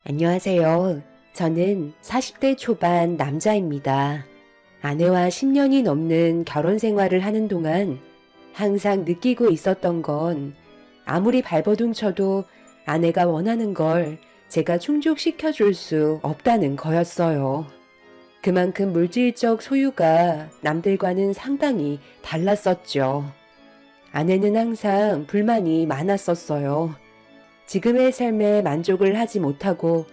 안녕하세요. 저는 40대 초반 남자입니다. 아내와 10년이 넘는 결혼 생활을 하는 동안 항상 느끼고 있었던 건 아무리 발버둥 쳐도 아내가 원하는 걸 제가 충족시켜 줄 수 없다는 거였어요. 그만큼 물질적 소유가 남들과는 상당히 달랐었죠. 아내는 항상 불만이 많았었어요. 지금의 삶에 만족을 하지 못하고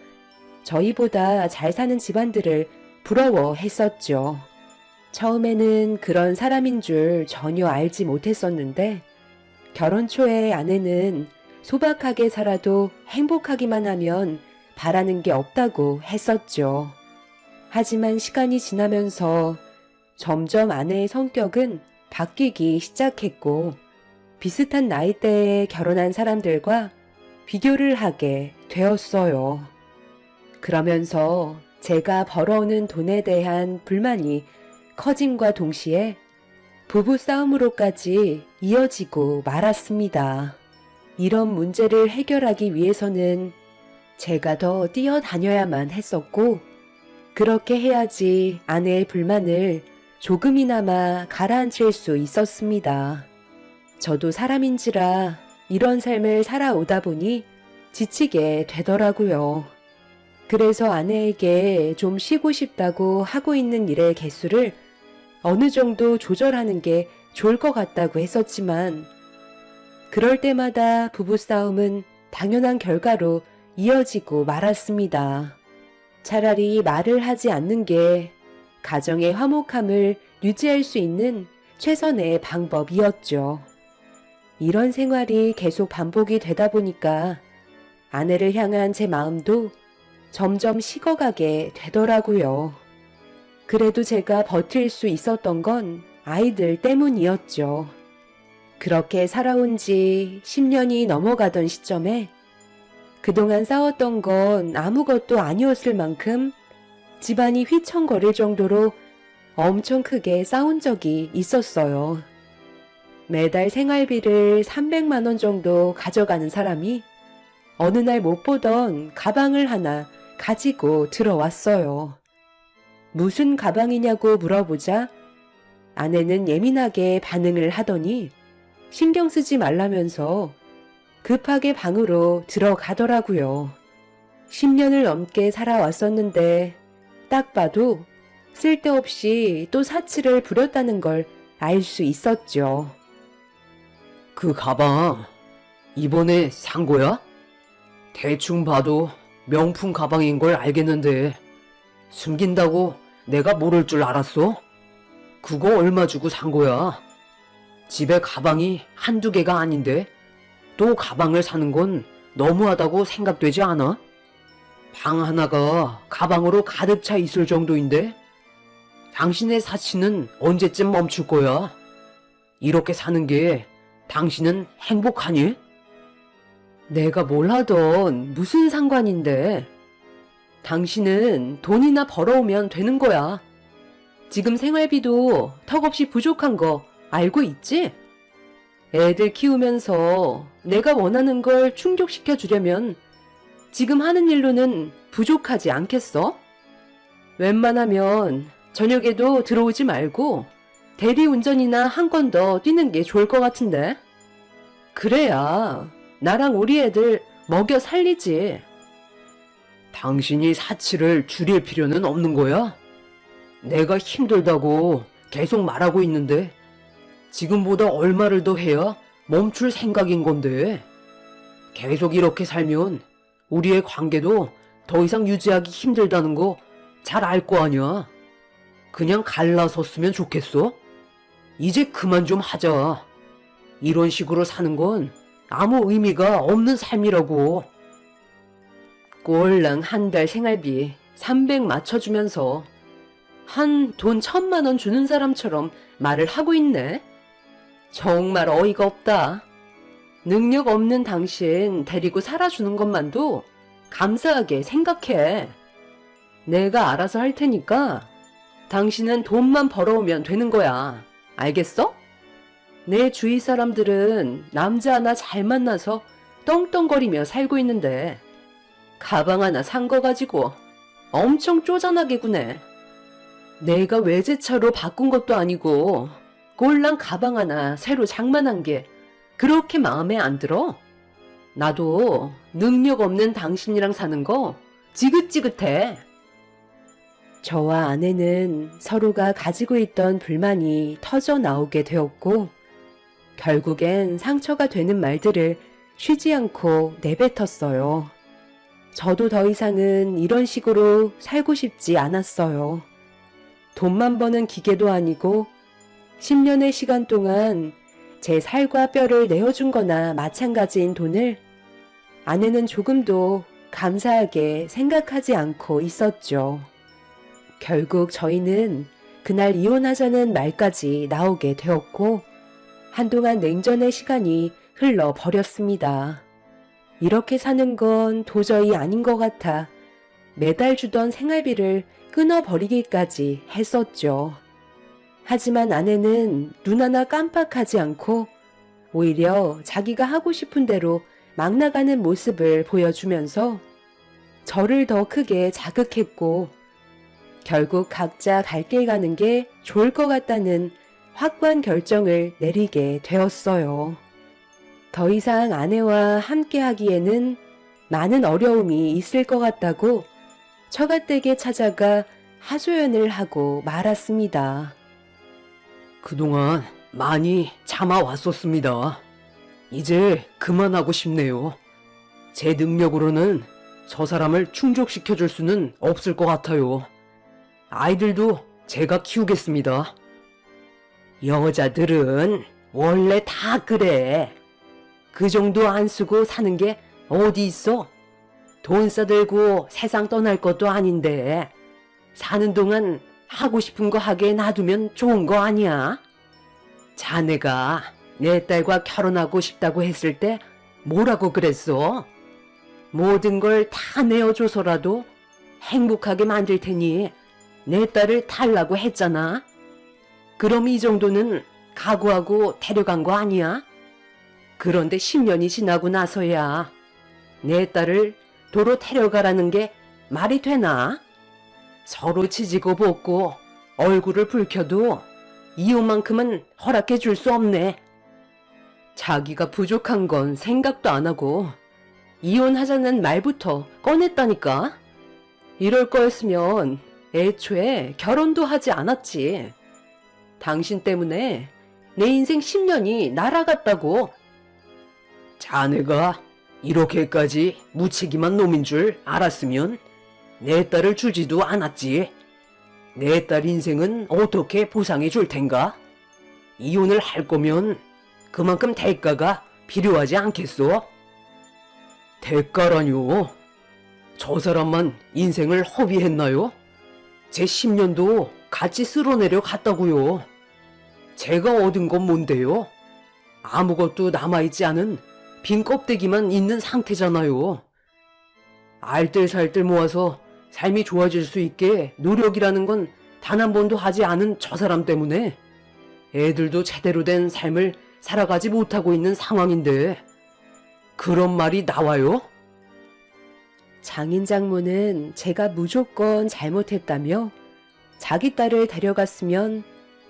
저희보다 잘 사는 집안들을 부러워했었죠. 처음에는 그런 사람인 줄 전혀 알지 못했었는데 결혼 초에 아내는 소박하게 살아도 행복하기만 하면 바라는 게 없다고 했었죠. 하지만 시간이 지나면서 점점 아내의 성격은 바뀌기 시작했고 비슷한 나이대에 결혼한 사람들과 비교를 하게 되었어요. 그러면서 제가 벌어오는 돈에 대한 불만이 커짐과 동시에 부부 싸움으로까지 이어지고 말았습니다. 이런 문제를 해결하기 위해서는 제가 더 뛰어다녀야만 했었고 그렇게 해야지 아내의 불만을 조금이나마 가라앉힐 수 있었습니다. 저도 사람인지라 이런 삶을 살아오다 보니 지치게 되더라고요. 그래서 아내에게 좀 쉬고 싶다고 하고 있는 일의 개수를 어느 정도 조절하는 게 좋을 것 같다고 했었지만 그럴 때마다 부부싸움은 당연한 결과로 이어지고 말았습니다. 차라리 말을 하지 않는 게 가정의 화목함을 유지할 수 있는 최선의 방법이었죠. 이런 생활이 계속 반복이 되다 보니까 아내를 향한 제 마음도 점점 식어가게 되더라고요. 그래도 제가 버틸 수 있었던 건 아이들 때문이었죠. 그렇게 살아온 지 10년이 넘어가던 시점에 그동안 싸웠던 건 아무것도 아니었을 만큼 집안이 휘청거릴 정도로 엄청 크게 싸운 적이 있었어요. 매달 생활비를 300만 원 정도 가져가는 사람이 어느 날 못 보던 가방을 하나 가지고 들어왔어요. 무슨 가방이냐고 물어보자 아내는 예민하게 반응을 하더니 신경 쓰지 말라면서 급하게 방으로 들어가더라고요. 10년을 넘게 살아왔었는데 딱 봐도 쓸데없이 또 사치를 부렸다는 걸 알 수 있었죠. 그 가방 이번에 산 거야? 대충 봐도 명품 가방인 걸 알겠는데 숨긴다고 내가 모를 줄 알았어? 그거 얼마 주고 산 거야? 집에 가방이 한두 개가 아닌데 또 가방을 사는 건 너무하다고 생각되지 않아? 방 하나가 가방으로 가득 차 있을 정도인데 당신의 사치는 언제쯤 멈출 거야? 이렇게 사는 게 당신은 행복하니? 내가 뭘 하던 무슨 상관인데. 당신은 돈이나 벌어오면 되는 거야. 지금 생활비도 턱없이 부족한 거 알고 있지? 애들 키우면서 내가 원하는 걸 충족시켜 주려면 지금 하는 일로는 부족하지 않겠어? 웬만하면 저녁에도 들어오지 말고 대리운전이나 한 건 더 뛰는 게 좋을 것 같은데. 그래야 나랑 우리 애들 먹여 살리지. 당신이 사치를 줄일 필요는 없는 거야? 내가 힘들다고 계속 말하고 있는데 지금보다 얼마를 더 해야 멈출 생각인 건데 계속 이렇게 살면 우리의 관계도 더 이상 유지하기 힘들다는 거 잘 알 거 아니야. 그냥 갈라섰으면 좋겠어? 이제 그만 좀 하자. 이런 식으로 사는 건 아무 의미가 없는 삶이라고. 꼴랑 한 달 생활비 300 맞춰주면서 한 돈 1,000만 원 주는 사람처럼 말을 하고 있네. 정말 어이가 없다. 능력 없는 당신 데리고 살아주는 것만도 감사하게 생각해. 내가 알아서 할 테니까 당신은 돈만 벌어오면 되는 거야. 알겠어? 내 주위 사람들은 남자 하나 잘 만나서 떵떵거리며 살고 있는데 가방 하나 산 거 가지고 엄청 쪼잔하게 구네. 내가 외제차로 바꾼 것도 아니고 꼴랑 가방 하나 새로 장만한 게 그렇게 마음에 안 들어? 나도 능력 없는 당신이랑 사는 거 지긋지긋해. 저와 아내는 서로가 가지고 있던 불만이 터져 나오게 되었고 결국엔 상처가 되는 말들을 쉬지 않고 내뱉었어요. 저도 더 이상은 이런 식으로 살고 싶지 않았어요. 돈만 버는 기계도 아니고 10년의 시간 동안 제 살과 뼈를 내어준 거나 마찬가지인 돈을 아내는 조금도 감사하게 생각하지 않고 있었죠. 결국 저희는 그날 이혼하자는 말까지 나오게 되었고 한동안 냉전의 시간이 흘러버렸습니다. 이렇게 사는 건 도저히 아닌 것 같아 매달 주던 생활비를 끊어버리기까지 했었죠. 하지만 아내는 눈 하나 깜빡하지 않고 오히려 자기가 하고 싶은 대로 막 나가는 모습을 보여주면서 저를 더 크게 자극했고 결국 각자 갈 길 가는 게 좋을 것 같다는 확고한 결정을 내리게 되었어요. 더 이상 아내와 함께 하기에는 많은 어려움이 있을 것 같다고 처갓댁에 찾아가 하소연을 하고 말았습니다. 그동안 많이 참아왔었습니다. 이제 그만하고 싶네요. 제 능력으로는 저 사람을 충족시켜줄 수는 없을 것 같아요. 아이들도 제가 키우겠습니다. 여자들은 원래 다 그래. 그 정도 안 쓰고 사는 게 어디 있어? 돈 써들고 세상 떠날 것도 아닌데 사는 동안 하고 싶은 거 하게 놔두면 좋은 거 아니야? 자네가 내 딸과 결혼하고 싶다고 했을 때 뭐라고 그랬어? 모든 걸 다 내어줘서라도 행복하게 만들 테니 내 딸을 달라고 했잖아. 그럼 이 정도는 각오하고 데려간 거 아니야? 그런데 10년이 지나고 나서야 내 딸을 도로 데려가라는 게 말이 되나? 서로 치지고 볶고 얼굴을 붉혀도 이혼만큼은 허락해 줄 수 없네. 자기가 부족한 건 생각도 안 하고 이혼하자는 말부터 꺼냈다니까. 이럴 거였으면 애초에 결혼도 하지 않았지. 당신 때문에 내 인생 10년이 날아갔다고. 자네가 이렇게까지 무책임한 놈인 줄 알았으면 내 딸을 주지도 않았지. 내 딸 인생은 어떻게 보상해 줄 텐가? 이혼을 할 거면 그만큼 대가가 필요하지 않겠소? 대가라뇨? 저 사람만 인생을 허비했나요? 제 10년도 같이 쓸어내려 갔다고요. 제가 얻은 건 뭔데요? 아무것도 남아있지 않은 빈 껍데기만 있는 상태잖아요. 알뜰살뜰 모아서 삶이 좋아질 수 있게 노력이라는 건 단 한 번도 하지 않은 저 사람 때문에 애들도 제대로 된 삶을 살아가지 못하고 있는 상황인데 그런 말이 나와요? 장인 장모는 제가 무조건 잘못했다며 자기 딸을 데려갔으면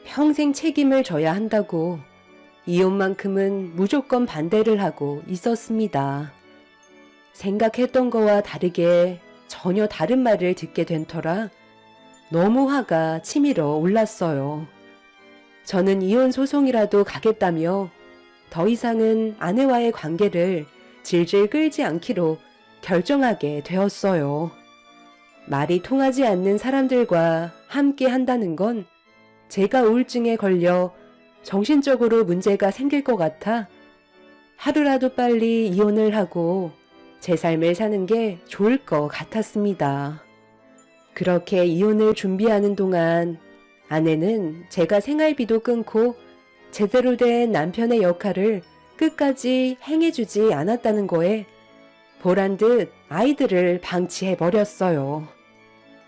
평생 책임을 져야 한다고 이혼만큼은 무조건 반대를 하고 있었습니다. 생각했던 거와 다르게 전혀 다른 말을 듣게 된 터라 너무 화가 치밀어 올랐어요. 저는 이혼 소송이라도 가겠다며 더 이상은 아내와의 관계를 질질 끌지 않기로 결정하게 되었어요. 말이 통하지 않는 사람들과 함께 한다는 건 제가 우울증에 걸려 정신적으로 문제가 생길 것 같아 하루라도 빨리 이혼을 하고 제 삶을 사는 게 좋을 것 같았습니다. 그렇게 이혼을 준비하는 동안 아내는 제가 생활비도 끊고 제대로 된 남편의 역할을 끝까지 행해주지 않았다는 거에 보란 듯 아이들을 방치해버렸어요.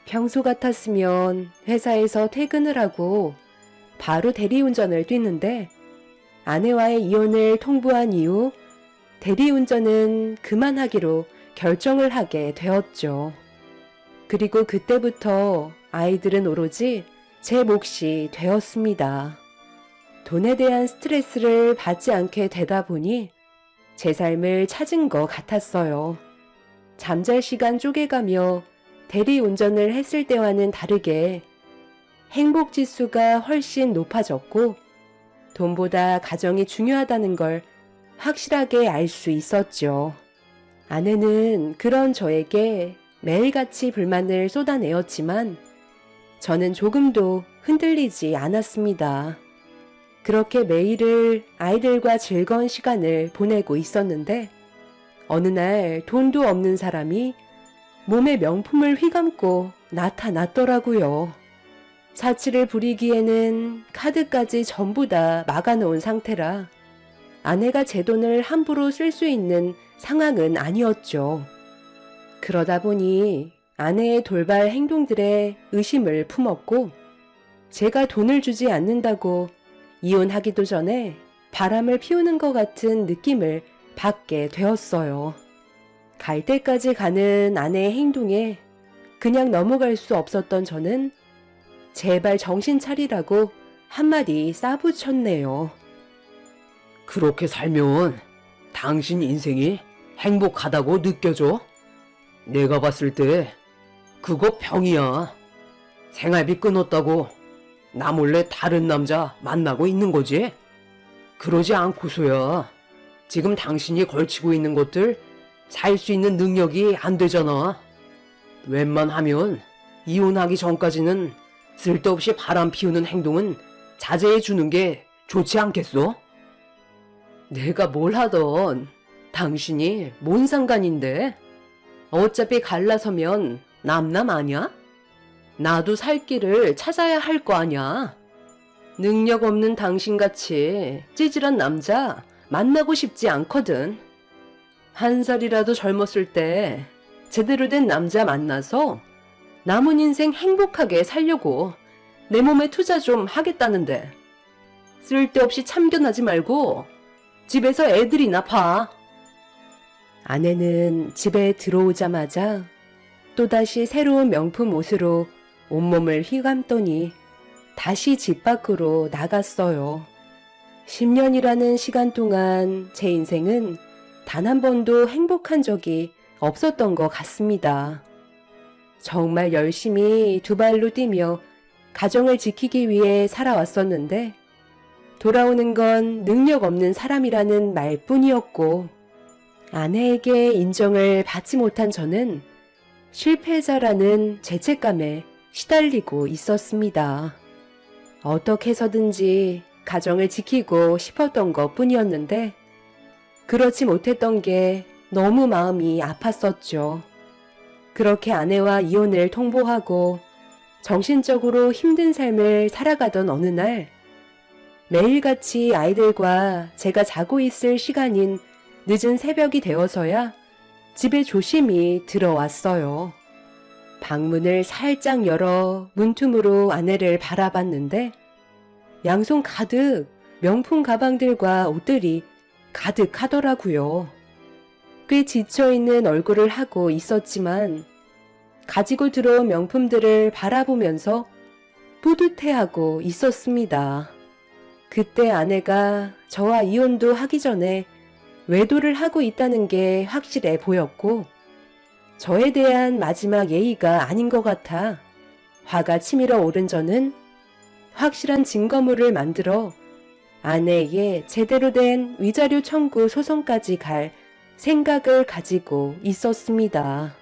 평소 같았으면 회사에서 퇴근을 하고 바로 대리운전을 뛰는데 아내와의 이혼을 통보한 이후 대리운전은 그만하기로 결정을 하게 되었죠. 그리고 그때부터 아이들은 오로지 제 몫이 되었습니다. 돈에 대한 스트레스를 받지 않게 되다 보니 제 삶을 찾은 것 같았어요. 잠잘 시간 쪼개가며 대리 운전을 했을 때와는 다르게 행복 지수가 훨씬 높아졌고 돈보다 가정이 중요하다는 걸 확실하게 알 수 있었죠. 아내는 그런 저에게 매일같이 불만을 쏟아내었지만 저는 조금도 흔들리지 않았습니다. 그렇게 매일을 아이들과 즐거운 시간을 보내고 있었는데 어느 날 돈도 없는 사람이 몸에 명품을 휘감고 나타났더라고요. 사치를 부리기에는 카드까지 전부 다 막아놓은 상태라 아내가 제 돈을 함부로 쓸 수 있는 상황은 아니었죠. 그러다 보니 아내의 돌발 행동들에 의심을 품었고 제가 돈을 주지 않는다고 이혼하기도 전에 바람을 피우는 것 같은 느낌을 받게 되었어요. 갈 때까지 가는 아내의 행동에 그냥 넘어갈 수 없었던 저는 제발 정신 차리라고 한마디 싸붙였네요. 그렇게 살면 당신 인생이 행복하다고 느껴져? 내가 봤을 때 그거 병이야. 생활비 끊었다고 나 몰래 다른 남자 만나고 있는 거지? 그러지 않고서야 지금 당신이 걸치고 있는 것들 살 수 있는 능력이 안 되잖아. 웬만하면 이혼하기 전까지는 쓸데없이 바람 피우는 행동은 자제해 주는 게 좋지 않겠어? 내가 뭘 하던 당신이 뭔 상관인데? 어차피 갈라서면 남남 아냐? 나도 살 길을 찾아야 할 거 아냐? 능력 없는 당신같이 찌질한 남자 만나고 싶지 않거든. 한 살이라도 젊었을 때 제대로 된 남자 만나서 남은 인생 행복하게 살려고 내 몸에 투자 좀 하겠다는데 쓸데없이 참견하지 말고 집에서 애들이나 봐. 아내는 집에 들어오자마자 또다시 새로운 명품 옷으로 온몸을 휘감더니 다시 집 밖으로 나갔어요. 10년이라는 시간 동안 제 인생은 단 한 번도 행복한 적이 없었던 것 같습니다. 정말 열심히 두 발로 뛰며 가정을 지키기 위해 살아왔었는데 돌아오는 건 능력 없는 사람이라는 말뿐이었고 아내에게 인정을 받지 못한 저는 실패자라는 죄책감에 시달리고 있었습니다. 어떻게 해서든지 가정을 지키고 싶었던 것 뿐이었는데 그렇지 못했던 게 너무 마음이 아팠었죠. 그렇게 아내와 이혼을 통보하고 정신적으로 힘든 삶을 살아가던 어느 날 매일같이 아이들과 제가 자고 있을 시간인 늦은 새벽이 되어서야 집에 조심히 들어왔어요. 방문을 살짝 열어 문틈으로 아내를 바라봤는데 양손 가득 명품 가방들과 옷들이 가득하더라고요. 꽤 지쳐있는 얼굴을 하고 있었지만 가지고 들어온 명품들을 바라보면서 뿌듯해하고 있었습니다. 그때 아내가 저와 이혼도 하기 전에 외도를 하고 있다는 게 확실해 보였고 저에 대한 마지막 예의가 아닌 것 같아 화가 치밀어 오른 저는 확실한 증거물을 만들어 아내에게 제대로 된 위자료 청구 소송까지 갈 생각을 가지고 있었습니다.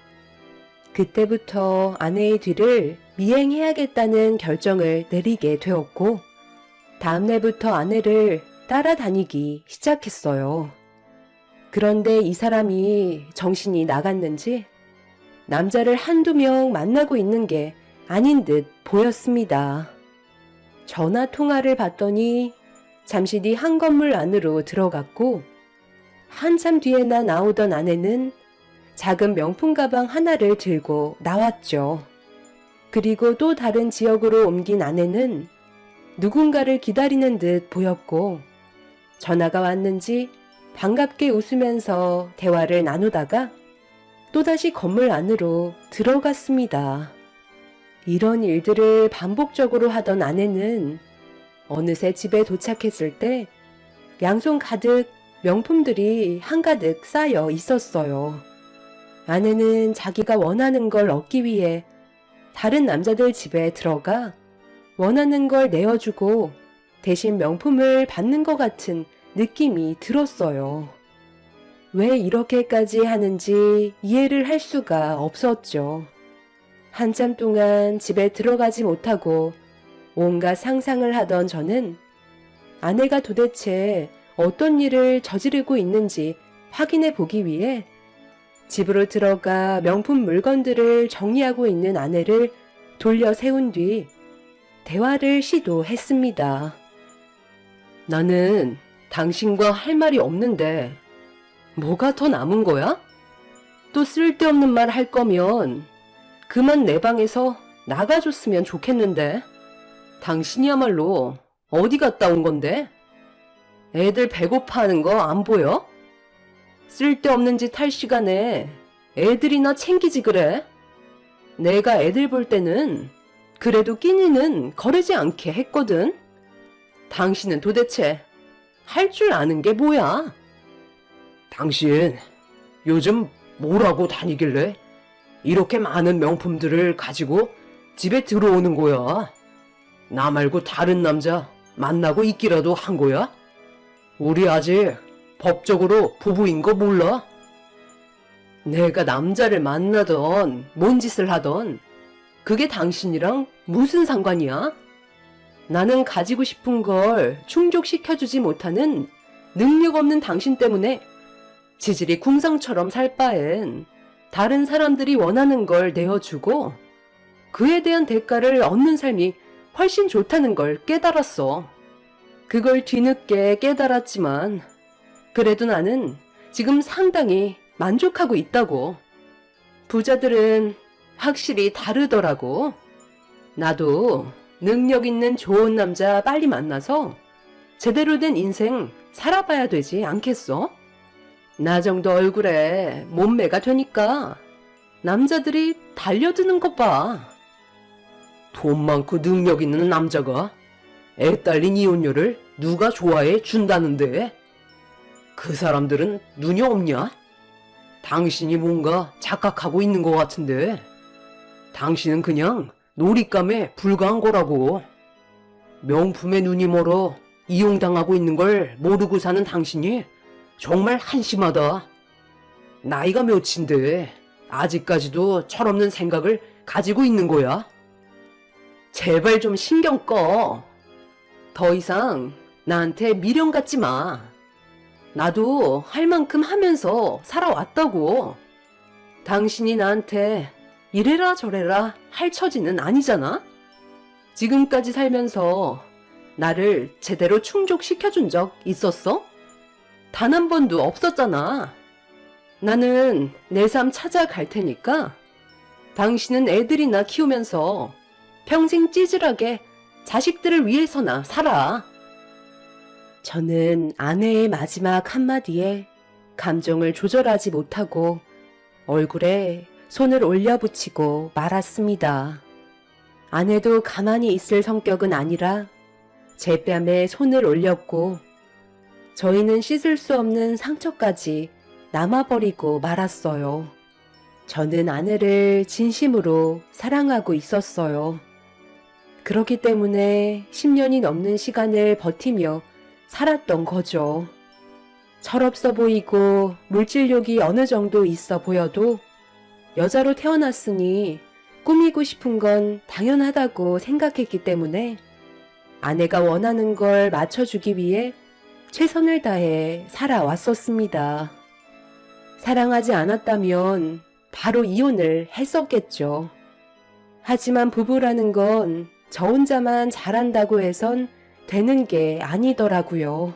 그때부터 아내의 뒤를 미행해야겠다는 결정을 내리게 되었고 다음날부터 아내를 따라다니기 시작했어요. 그런데 이 사람이 정신이 나갔는지 남자를 한두 명 만나고 있는 게 아닌 듯 보였습니다. 전화 통화를 받더니 잠시 뒤 한 건물 안으로 들어갔고 한참 뒤에나 나오던 아내는 작은 명품 가방 하나를 들고 나왔죠. 그리고 또 다른 지역으로 옮긴 아내는 누군가를 기다리는 듯 보였고 전화가 왔는지 반갑게 웃으면서 대화를 나누다가 또다시 건물 안으로 들어갔습니다. 이런 일들을 반복적으로 하던 아내는 어느새 집에 도착했을 때 양손 가득 명품들이 한가득 쌓여 있었어요. 아내는 자기가 원하는 걸 얻기 위해 다른 남자들 집에 들어가 원하는 걸 내어주고 대신 명품을 받는 것 같은 느낌이 들었어요. 왜 이렇게까지 하는지 이해를 할 수가 없었죠. 한참 동안 집에 들어가지 못하고 온갖 상상을 하던 저는 아내가 도대체 어떤 일을 저지르고 있는지 확인해 보기 위해 집으로 들어가 명품 물건들을 정리하고 있는 아내를 돌려 세운 뒤 대화를 시도했습니다. 나는 당신과 할 말이 없는데 뭐가 더 남은 거야? 또 쓸데없는 말 할 거면 그만 내 방에서 나가줬으면 좋겠는데. 당신이야말로 어디 갔다 온 건데? 애들 배고파하는 거 안 보여? 쓸데없는 짓 할 시간에 애들이나 챙기지 그래? 내가 애들 볼 때는 그래도 끼니는 거르지 않게 했거든. 당신은 도대체 할 줄 아는 게 뭐야? 당신 요즘 뭐라고 다니길래 이렇게 많은 명품들을 가지고 집에 들어오는 거야? 나 말고 다른 남자 만나고 있기라도 한 거야? 우리 아직 법적으로 부부인 거 몰라? 내가 남자를 만나던 뭔 짓을 하던 그게 당신이랑 무슨 상관이야? 나는 가지고 싶은 걸 충족시켜주지 못하는 능력 없는 당신 때문에 지질이 궁상처럼 살 바엔 다른 사람들이 원하는 걸 내어주고 그에 대한 대가를 얻는 삶이 훨씬 좋다는 걸 깨달았어. 그걸 뒤늦게 깨달았지만 그래도 나는 지금 상당히 만족하고 있다고. 부자들은 확실히 다르더라고. 나도 능력 있는 좋은 남자 빨리 만나서 제대로 된 인생 살아봐야 되지 않겠어? 나 정도 얼굴에 몸매가 되니까 남자들이 달려드는 것 봐. 돈 많고 능력 있는 남자가 애 딸린 이혼녀를 누가 좋아해 준다는데? 그 사람들은 눈이 없냐? 당신이 뭔가 착각하고 있는 것 같은데 당신은 그냥 놀잇감에 불과한 거라고. 명품에 눈이 멀어 이용당하고 있는 걸 모르고 사는 당신이 정말 한심하다. 나이가 몇인데 아직까지도 철없는 생각을 가지고 있는 거야? 제발 좀 신경 꺼. 더 이상 나한테 미련 갖지 마. 나도 할 만큼 하면서 살아왔다고. 당신이 나한테 이래라 저래라 할 처지는 아니잖아? 지금까지 살면서 나를 제대로 충족시켜준 적 있었어? 단 한 번도 없었잖아. 나는 내 삶 찾아갈 테니까 당신은 애들이나 키우면서 평생 찌질하게 자식들을 위해서나 살아. 저는 아내의 마지막 한마디에 감정을 조절하지 못하고 얼굴에 손을 올려붙이고 말았습니다. 아내도 가만히 있을 성격은 아니라 제 뺨에 손을 올렸고 저희는 씻을 수 없는 상처까지 남아버리고 말았어요. 저는 아내를 진심으로 사랑하고 있었어요. 그렇기 때문에 10년이 넘는 시간을 버티며 살았던 거죠. 철없어 보이고 물질욕이 어느 정도 있어 보여도 여자로 태어났으니 꾸미고 싶은 건 당연하다고 생각했기 때문에 아내가 원하는 걸 맞춰주기 위해 최선을 다해 살아왔었습니다. 사랑하지 않았다면 바로 이혼을 했었겠죠. 하지만 부부라는 건 저 혼자만 잘한다고 해선 되는 게 아니더라고요.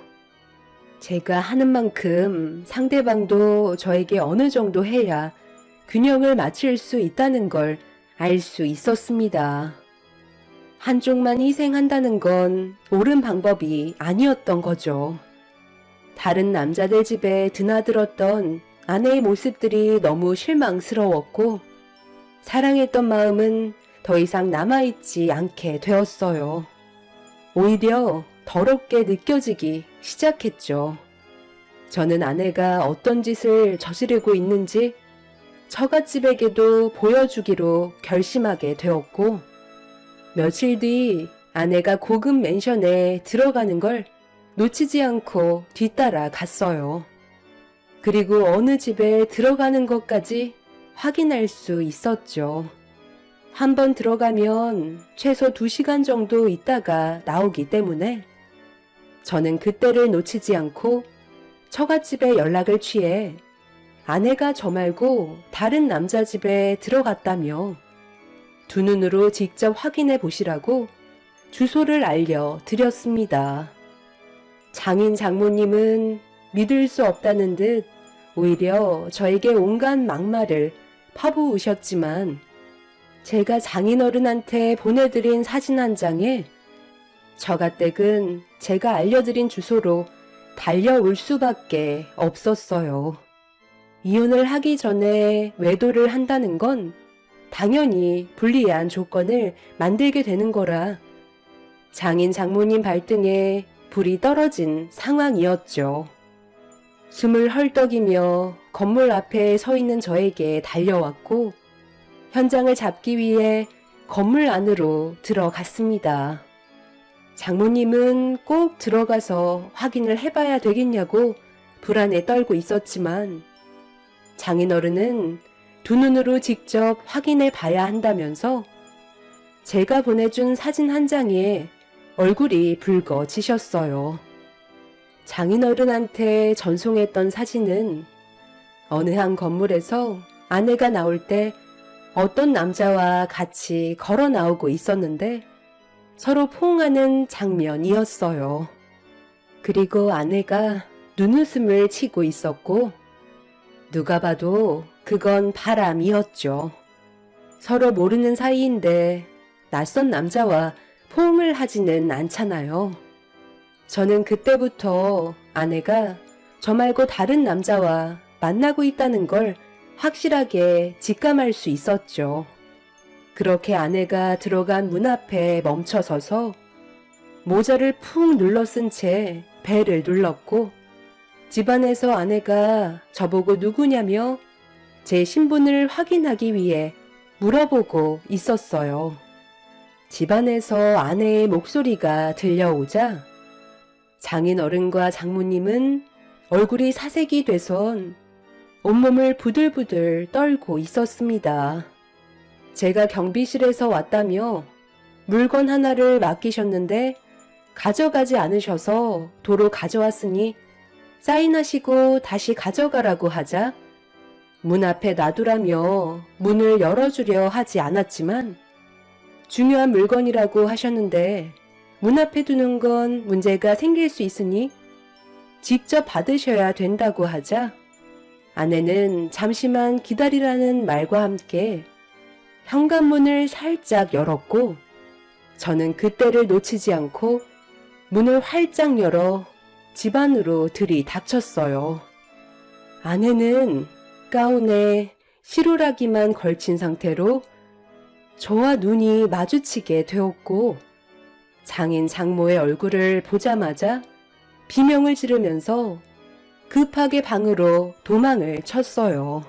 제가 하는 만큼 상대방도 저에게 어느 정도 해야 균형을 맞출 수 있다는 걸 알 수 있었습니다. 한쪽만 희생한다는 건 옳은 방법이 아니었던 거죠. 다른 남자들 집에 드나들었던 아내의 모습들이 너무 실망스러웠고 사랑했던 마음은 더 이상 남아있지 않게 되었어요. 오히려 더럽게 느껴지기 시작했죠. 저는 아내가 어떤 짓을 저지르고 있는지 처갓집에게도 보여주기로 결심하게 되었고, 며칠 뒤 아내가 고급 맨션에 들어가는 걸 놓치지 않고 뒤따라 갔어요. 그리고 어느 집에 들어가는 것까지 확인할 수 있었죠. 한번 들어가면 최소 2시간 정도 있다가 나오기 때문에 저는 그때를 놓치지 않고 처갓집에 연락을 취해 아내가 저 말고 다른 남자 집에 들어갔다며 두 눈으로 직접 확인해 보시라고 주소를 알려드렸습니다. 장인 장모님은 믿을 수 없다는 듯 오히려 저에게 온갖 막말을 퍼부으셨지만 제가 장인어른한테 보내드린 사진 한 장에 처가댁은 제가 알려드린 주소로 달려올 수밖에 없었어요. 이혼을 하기 전에 외도를 한다는 건 당연히 불리한 조건을 만들게 되는 거라 장인 장모님 발등에 불이 떨어진 상황이었죠. 숨을 헐떡이며 건물 앞에 서 있는 저에게 달려왔고 현장을 잡기 위해 건물 안으로 들어갔습니다. 장모님은 꼭 들어가서 확인을 해봐야 되겠냐고 불안에 떨고 있었지만 장인어른은 두 눈으로 직접 확인해 봐야 한다면서 제가 보내준 사진 한 장에 얼굴이 붉어지셨어요. 장인어른한테 전송했던 사진은 어느 한 건물에서 아내가 나올 때 어떤 남자와 같이 걸어 나오고 있었는데 서로 포옹하는 장면이었어요. 그리고 아내가 눈웃음을 치고 있었고 누가 봐도 그건 바람이었죠. 서로 모르는 사이인데 낯선 남자와 포옹을 하지는 않잖아요. 저는 그때부터 아내가 저 말고 다른 남자와 만나고 있다는 걸 확실하게 직감할 수 있었죠. 그렇게 아내가 들어간 문 앞에 멈춰서서 모자를 푹 눌러 쓴 채 배를 눌렀고 집안에서 아내가 저보고 누구냐며 제 신분을 확인하기 위해 물어보고 있었어요. 집안에서 아내의 목소리가 들려오자 장인어른과 장모님은 얼굴이 사색이 돼선 온몸을 부들부들 떨고 있었습니다. 제가 경비실에서 왔다며 물건 하나를 맡기셨는데 가져가지 않으셔서 도로 가져왔으니 사인하시고 다시 가져가라고 하자 문 앞에 놔두라며 문을 열어주려 하지 않았지만 중요한 물건이라고 하셨는데 문 앞에 두는 건 문제가 생길 수 있으니 직접 받으셔야 된다고 하자 아내는 잠시만 기다리라는 말과 함께 현관문을 살짝 열었고 저는 그때를 놓치지 않고 문을 활짝 열어 집 안으로 들이닥쳤어요. 아내는 가운에 실오라기만 걸친 상태로 저와 눈이 마주치게 되었고 장인 장모의 얼굴을 보자마자 비명을 지르면서 급하게 방으로 도망을 쳤어요.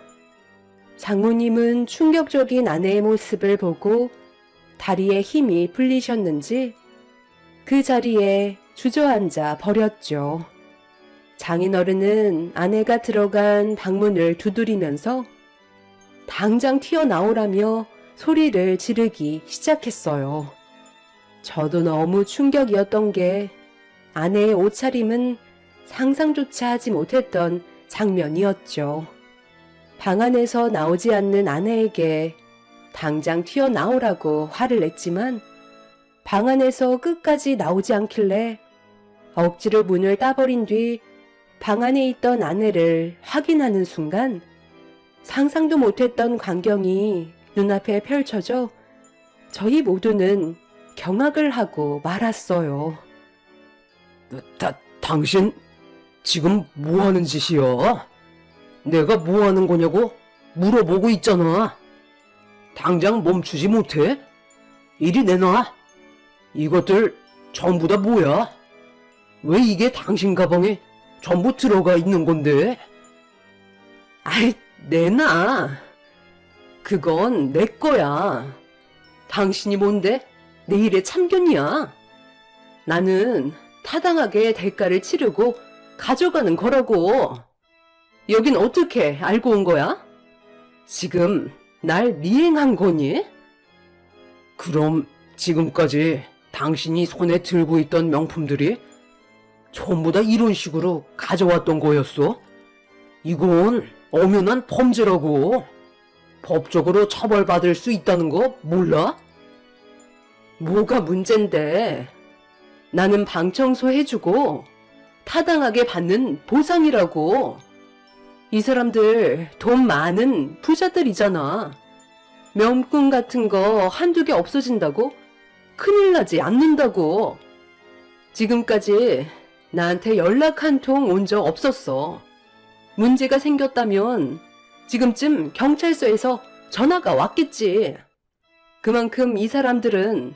장모님은 충격적인 아내의 모습을 보고 다리에 힘이 풀리셨는지 그 자리에 주저앉아 버렸죠. 장인어른은 아내가 들어간 방문을 두드리면서 당장 튀어나오라며 소리를 지르기 시작했어요. 저도 너무 충격이었던 게 아내의 옷차림은 상상조차 하지 못했던 장면이었죠. 방 안에서 나오지 않는 아내에게 당장 튀어나오라고 화를 냈지만 방 안에서 끝까지 나오지 않길래 억지로 문을 따버린 뒤 방 안에 있던 아내를 확인하는 순간 상상도 못했던 광경이 눈앞에 펼쳐져 저희 모두는 경악을 하고 말았어요. 당신 지금 뭐 하는 짓이야? 내가 뭐 하는 거냐고 물어보고 있잖아. 당장 멈추지 못해? 이리 내놔. 이것들 전부 다 뭐야? 왜 이게 당신 가방에 전부 들어가 있는 건데? 아이, 내놔. 그건 내 거야. 당신이 뭔데? 내 일에 참견이야. 나는 타당하게 대가를 치르고 가져가는 거라고. 여긴 어떻게 알고 온 거야? 지금 날 미행한 거니? 그럼 지금까지 당신이 손에 들고 있던 명품들이 전부 다 이런 식으로 가져왔던 거였어? 이건 엄연한 범죄라고. 법적으로 처벌받을 수 있다는 거 몰라? 뭐가 문젠데? 나는 방 청소해주고 타당하게 받는 보상이라고. 이 사람들 돈 많은 부자들이잖아. 명품 같은 거 한두 개 없어진다고 큰일 나지 않는다고. 지금까지 나한테 연락 한 통 온 적 없었어. 문제가 생겼다면 지금쯤 경찰서에서 전화가 왔겠지. 그만큼 이 사람들은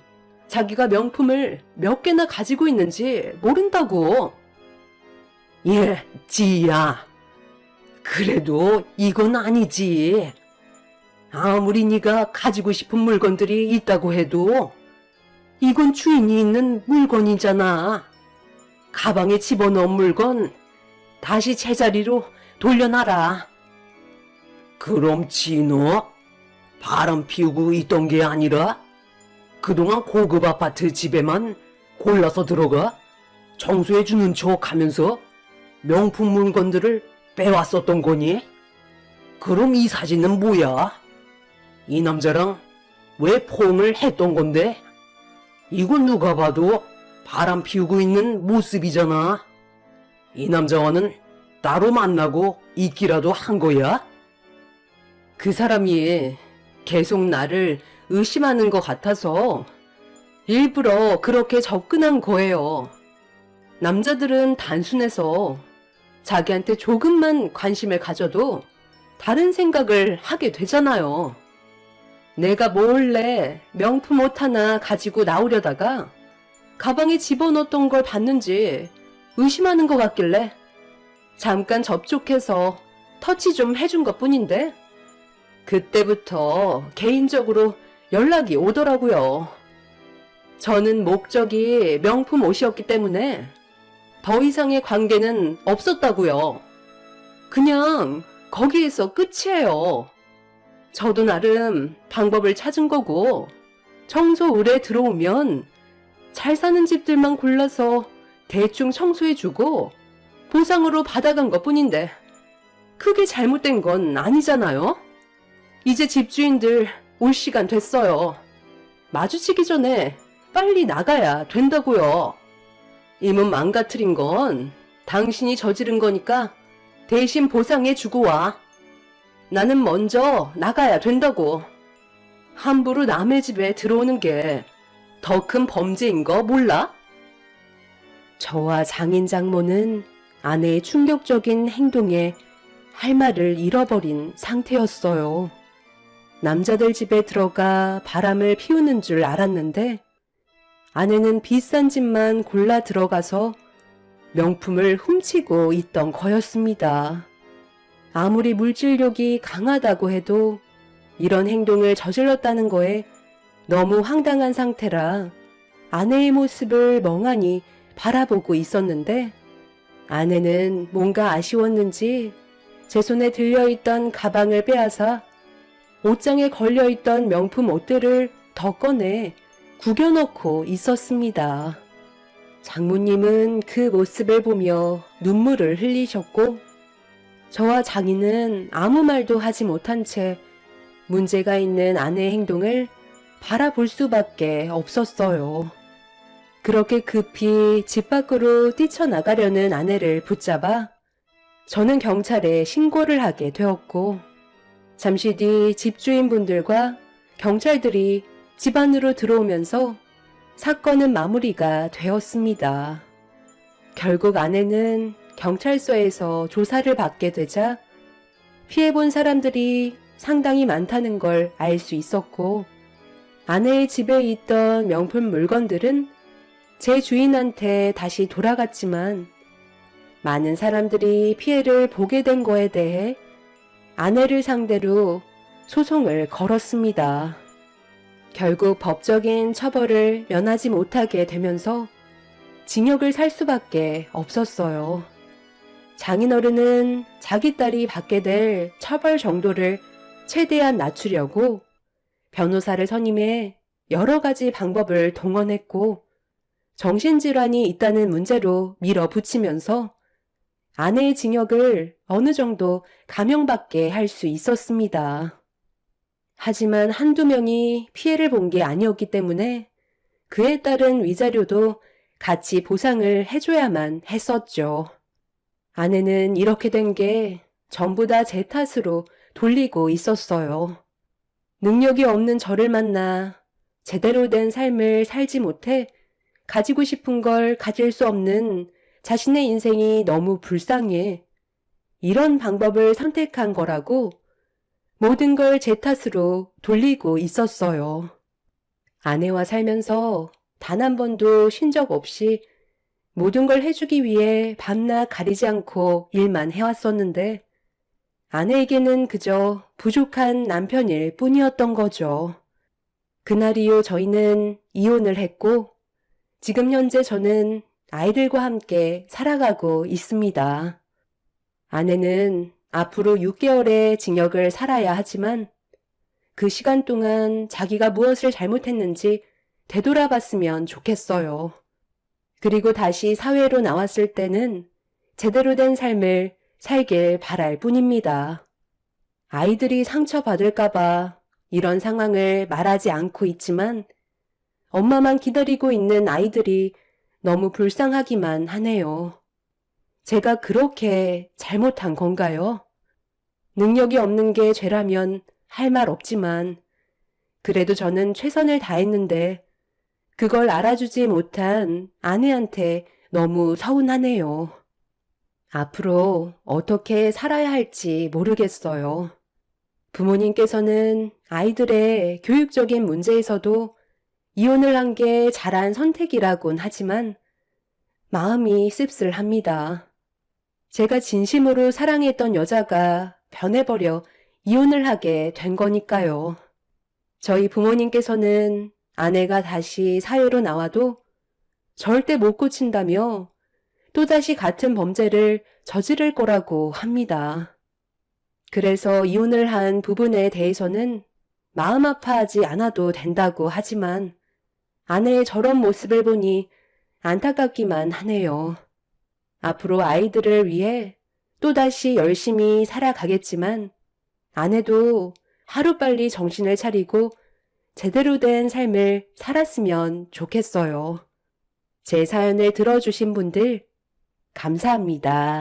자기가 명품을 몇 개나 가지고 있는지 모른다고. 예, 지희야. 그래도 이건 아니지. 아무리 네가 가지고 싶은 물건들이 있다고 해도 이건 주인이 있는 물건이잖아. 가방에 집어넣은 물건 다시 제자리로 돌려놔라. 그럼 진호, 바람 피우고 있던 게 아니라 그동안 고급 아파트 집에만 골라서 들어가 청소해주는 척 하면서 명품 물건들을 빼왔었던 거니? 그럼 이 사진은 뭐야? 이 남자랑 왜 포옹을 했던 건데? 이건 누가 봐도 바람 피우고 있는 모습이잖아. 이 남자와는 따로 만나고 있기라도 한 거야? 그 사람이 계속 나를 의심하는 것 같아서 일부러 그렇게 접근한 거예요. 남자들은 단순해서 자기한테 조금만 관심을 가져도 다른 생각을 하게 되잖아요. 내가 몰래 명품 옷 하나 가지고 나오려다가 가방에 집어넣었던 걸 봤는지 의심하는 것 같길래 잠깐 접촉해서 터치 좀 해준 것 뿐인데 그때부터 개인적으로 연락이 오더라고요. 저는 목적이 명품 옷이었기 때문에 더 이상의 관계는 없었다고요. 그냥 거기에서 끝이에요. 저도 나름 방법을 찾은 거고 청소 의뢰 들어오면 잘 사는 집들만 골라서 대충 청소해주고 보상으로 받아간 것 뿐인데 크게 잘못된 건 아니잖아요. 이제 집주인들 올 시간 됐어요. 마주치기 전에 빨리 나가야 된다고요. 이 문 망가뜨린 건 당신이 저지른 거니까 대신 보상해주고 와. 나는 먼저 나가야 된다고. 함부로 남의 집에 들어오는 게 더 큰 범죄인 거 몰라? 저와 장인 장모는 아내의 충격적인 행동에 할 말을 잃어버린 상태였어요. 남자들 집에 들어가 바람을 피우는 줄 알았는데 아내는 비싼 집만 골라 들어가서 명품을 훔치고 있던 거였습니다. 아무리 물질력이 강하다고 해도 이런 행동을 저질렀다는 거에 너무 황당한 상태라 아내의 모습을 멍하니 바라보고 있었는데 아내는 뭔가 아쉬웠는지 제 손에 들려있던 가방을 빼앗아 옷장에 걸려있던 명품 옷들을 더 꺼내 구겨넣고 있었습니다. 장모님은 그 모습을 보며 눈물을 흘리셨고 저와 장인은 아무 말도 하지 못한 채 문제가 있는 아내의 행동을 바라볼 수밖에 없었어요. 그렇게 급히 집 밖으로 뛰쳐나가려는 아내를 붙잡아 저는 경찰에 신고를 하게 되었고 잠시 뒤 집주인분들과 경찰들이 집 안으로 들어오면서 사건은 마무리가 되었습니다. 결국 아내는 경찰서에서 조사를 받게 되자 피해본 사람들이 상당히 많다는 걸 알 수 있었고, 아내의 집에 있던 명품 물건들은 제 주인한테 다시 돌아갔지만, 많은 사람들이 피해를 보게 된 거에 대해 아내를 상대로 소송을 걸었습니다. 결국 법적인 처벌을 면하지 못하게 되면서 징역을 살 수밖에 없었어요. 장인어른은 자기 딸이 받게 될 처벌 정도를 최대한 낮추려고 변호사를 선임해 여러 가지 방법을 동원했고, 정신질환이 있다는 문제로 밀어붙이면서 아내의 징역을 어느 정도 감형받게 할 수 있었습니다. 하지만 한두 명이 피해를 본 게 아니었기 때문에 그에 따른 위자료도 같이 보상을 해줘야만 했었죠. 아내는 이렇게 된 게 전부 다 제 탓으로 돌리고 있었어요. 능력이 없는 저를 만나 제대로 된 삶을 살지 못해 가지고 싶은 걸 가질 수 없는 자신의 인생이 너무 불쌍해. 이런 방법을 선택한 거라고 모든 걸 제 탓으로 돌리고 있었어요. 아내와 살면서 단 한 번도 쉰 적 없이 모든 걸 해주기 위해 밤낮 가리지 않고 일만 해왔었는데, 아내에게는 그저 부족한 남편일 뿐이었던 거죠. 그날 이후 저희는 이혼을 했고, 지금 현재 저는 아이들과 함께 살아가고 있습니다. 아내는 앞으로 6개월의 징역을 살아야 하지만 그 시간 동안 자기가 무엇을 잘못했는지 되돌아봤으면 좋겠어요. 그리고 다시 사회로 나왔을 때는 제대로 된 삶을 살길 바랄 뿐입니다. 아이들이 상처받을까봐 이런 상황을 말하지 않고 있지만 엄마만 기다리고 있는 아이들이 너무 불쌍하기만 하네요. 제가 그렇게 잘못한 건가요? 능력이 없는 게 죄라면 할 말 없지만 그래도 저는 최선을 다했는데 그걸 알아주지 못한 아내한테 너무 서운하네요. 앞으로 어떻게 살아야 할지 모르겠어요. 부모님께서는 아이들의 교육적인 문제에서도 이혼을 한 게 잘한 선택이라곤 하지만 마음이 씁쓸합니다. 제가 진심으로 사랑했던 여자가 변해버려 이혼을 하게 된 거니까요. 저희 부모님께서는 아내가 다시 사회로 나와도 절대 못 고친다며 또다시 같은 범죄를 저지를 거라고 합니다. 그래서 이혼을 한 부분에 대해서는 마음 아파하지 않아도 된다고 하지만 아내의 저런 모습을 보니 안타깝기만 하네요. 앞으로 아이들을 위해 또다시 열심히 살아가겠지만 아내도 하루빨리 정신을 차리고 제대로 된 삶을 살았으면 좋겠어요. 제 사연을 들어주신 분들 감사합니다.